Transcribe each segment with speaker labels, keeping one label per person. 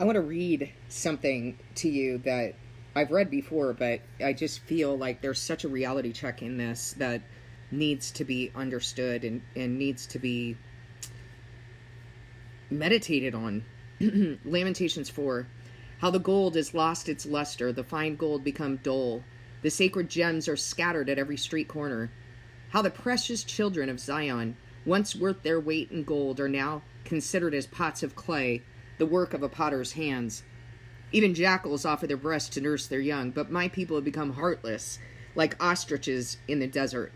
Speaker 1: I want to read something to you that I've read before, but I just feel like there's such a reality check in this that needs to be understood and needs to be meditated on. Lamentations 4. How the gold has lost its luster, the fine gold become dull. The sacred gems are scattered at every street corner. How the precious children of Zion, once worth their weight in gold, are now considered as pots of clay, the work of a potter's hands. Even jackals offer their breasts to nurse their young, but my people have become heartless, like ostriches in the desert.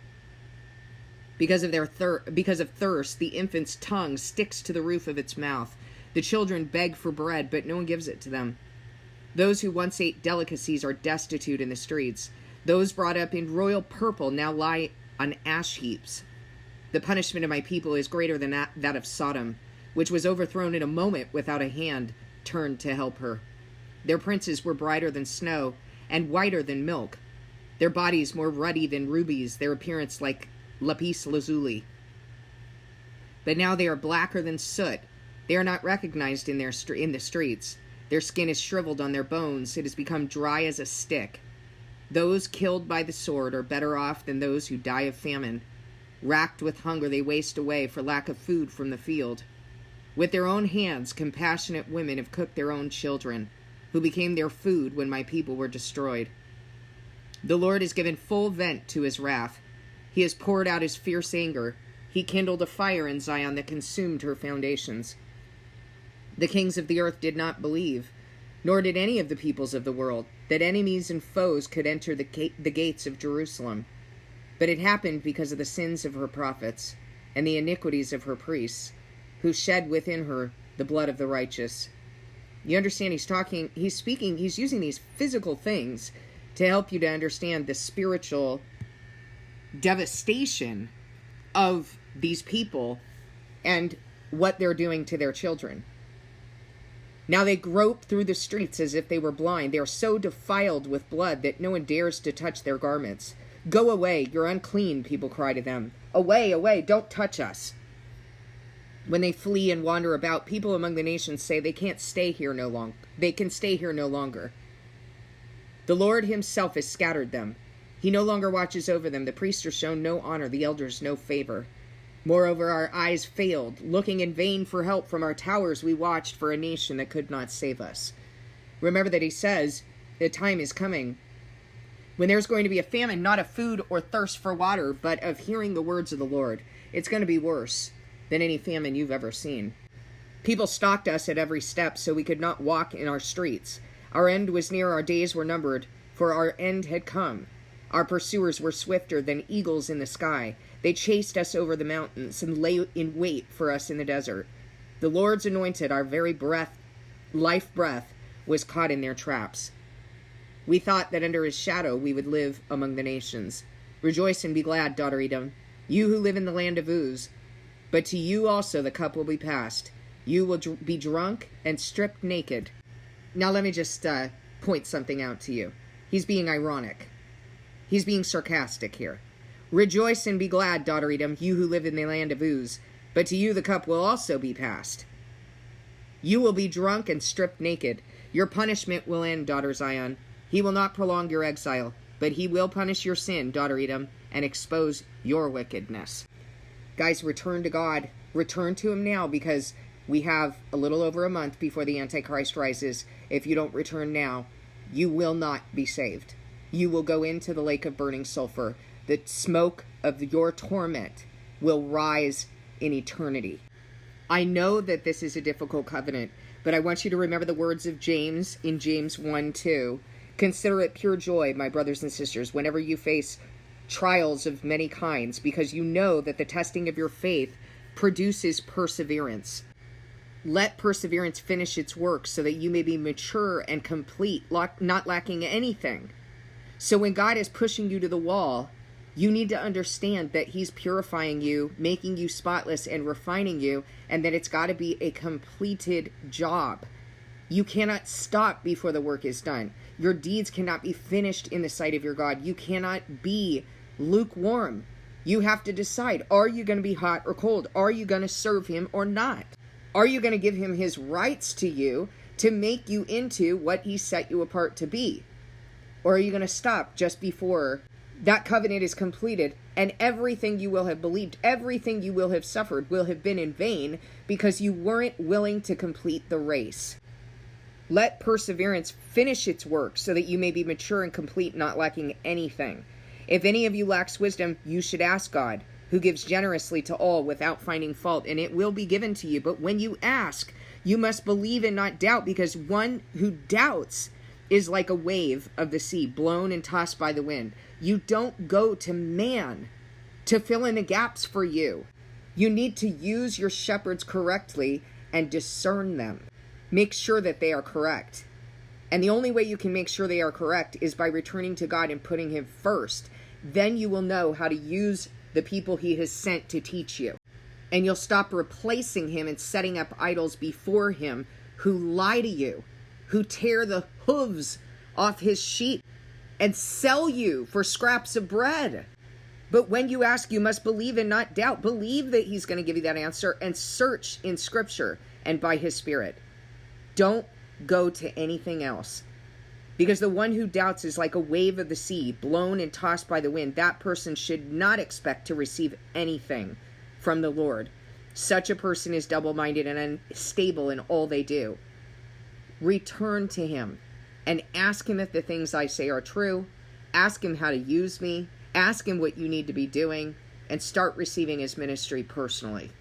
Speaker 1: Because of thirst, the infant's tongue sticks to the roof of its mouth. The children beg for bread, but no one gives it to them. Those who once ate delicacies are destitute in the streets. Those brought up in royal purple now lie on ash heaps. The punishment of my people is greater than that of Sodom, which was overthrown in a moment without a hand turned to help her. Their princes were brighter than snow and whiter than milk. Their bodies more ruddy than rubies, their appearance like lapis lazuli. But now they are blacker than soot. They are not recognized in the streets. Their skin is shriveled on their bones. It has become dry as a stick. Those killed by the sword are better off than those who die of famine. Racked with hunger, they waste away for lack of food from the field. With their own hands, compassionate women have cooked their own children, who became their food when my people were destroyed. The Lord has given full vent to his wrath. He has poured out his fierce anger. He kindled a fire in Zion that consumed her foundations. The kings of the earth did not believe, nor did any of the peoples of the world, that enemies and foes could enter the gates of Jerusalem. But it happened because of the sins of her prophets and the iniquities of her priests, who shed within her the blood of the righteous. You understand, he's using these physical things to help you to understand the spiritual devastation of these people and what they're doing to their children. Now they grope through the streets as if they were blind. They are so defiled with blood that no one dares to touch their garments. Go away, you're unclean, people cry to them. Away, away, don't touch us. When they flee and wander about, people among the nations say they can't stay here no longer. They can stay here no longer. The Lord himself has scattered them. He no longer watches over them. The priests are shown no honor, the elders no favor. Moreover, our eyes failed. Looking in vain for help from our towers, we watched for a nation that could not save us. Remember that he says, the time is coming when there's going to be a famine, not of food or thirst for water, but of hearing the words of the Lord. It's going to be worse than any famine you've ever seen. People stalked us at every step, so we could not walk in our streets. Our end was near, our days were numbered, for our end had come. Our pursuers were swifter than eagles in the sky. They chased us over the mountains and lay in wait for us in the desert. The Lord's anointed, our very life breath, was caught in their traps. We thought that under his shadow we would live among the nations. Rejoice and be glad, daughter Edom, you who live in the land of Uz. But to you also the cup will be passed. You will be drunk and stripped naked. Now let me just point something out to you. He's being ironic. He's being sarcastic here. Rejoice and be glad, daughter Edom, you who live in the land of Uz. But to you the cup will also be passed. You will be drunk and stripped naked. Your punishment will end, daughter Zion. He will not prolong your exile, but he will punish your sin, daughter Edom, and expose your wickedness. Guys, return to God. Return to him now, because we have a little over a month before the Antichrist rises. If you don't return now, you will not be saved. You will go into the lake of burning sulfur. The smoke of your torment will rise in eternity. I know that this is a difficult covenant, but I want you to remember the words of James in James 1:2. Consider it pure joy, my brothers and sisters, whenever you face trials of many kinds, because you know that the testing of your faith produces perseverance. Let perseverance finish its work so that you may be mature and complete, not lacking anything. So when God is pushing you to the wall, you need to understand that he's purifying you, making you spotless, and refining you, and that it's got to be a completed job. You cannot stop before the work is done. Your deeds cannot be finished in the sight of your God. You cannot be lukewarm. You have to decide, are you going to be hot or cold? Are you going to serve him or not? Are you going to give him his rights to you to make you into what he set you apart to be? Or are you going to stop just before that covenant is completed, and everything you will have believed, everything you will have suffered will have been in vain because you weren't willing to complete the race? Let perseverance finish its work so that you may be mature and complete, not lacking anything. If any of you lacks wisdom, you should ask God, who gives generously to all without finding fault, and it will be given to you. But when you ask, you must believe and not doubt, because one who doubts is like a wave of the sea, blown and tossed by the wind. You don't go to man to fill in the gaps for you. You need to use your shepherds correctly and discern them. Make sure that they are correct. And the only way you can make sure they are correct is by returning to God and putting him first. Then you will know how to use the people he has sent to teach you. And you'll stop replacing him and setting up idols before him who lie to you, who tear the hooves off his sheep and sell you for scraps of bread. But when you ask, you must believe and not doubt. Believe that he's going to give you that answer, and search in Scripture and by his Spirit. Don't go to anything else. Because the one who doubts is like a wave of the sea, blown and tossed by the wind. That person should not expect to receive anything from the Lord. Such a person is double-minded and unstable in all they do. Return to him and ask him if the things I say are true. Ask him how to use me. Ask him what you need to be doing, and start receiving his ministry personally.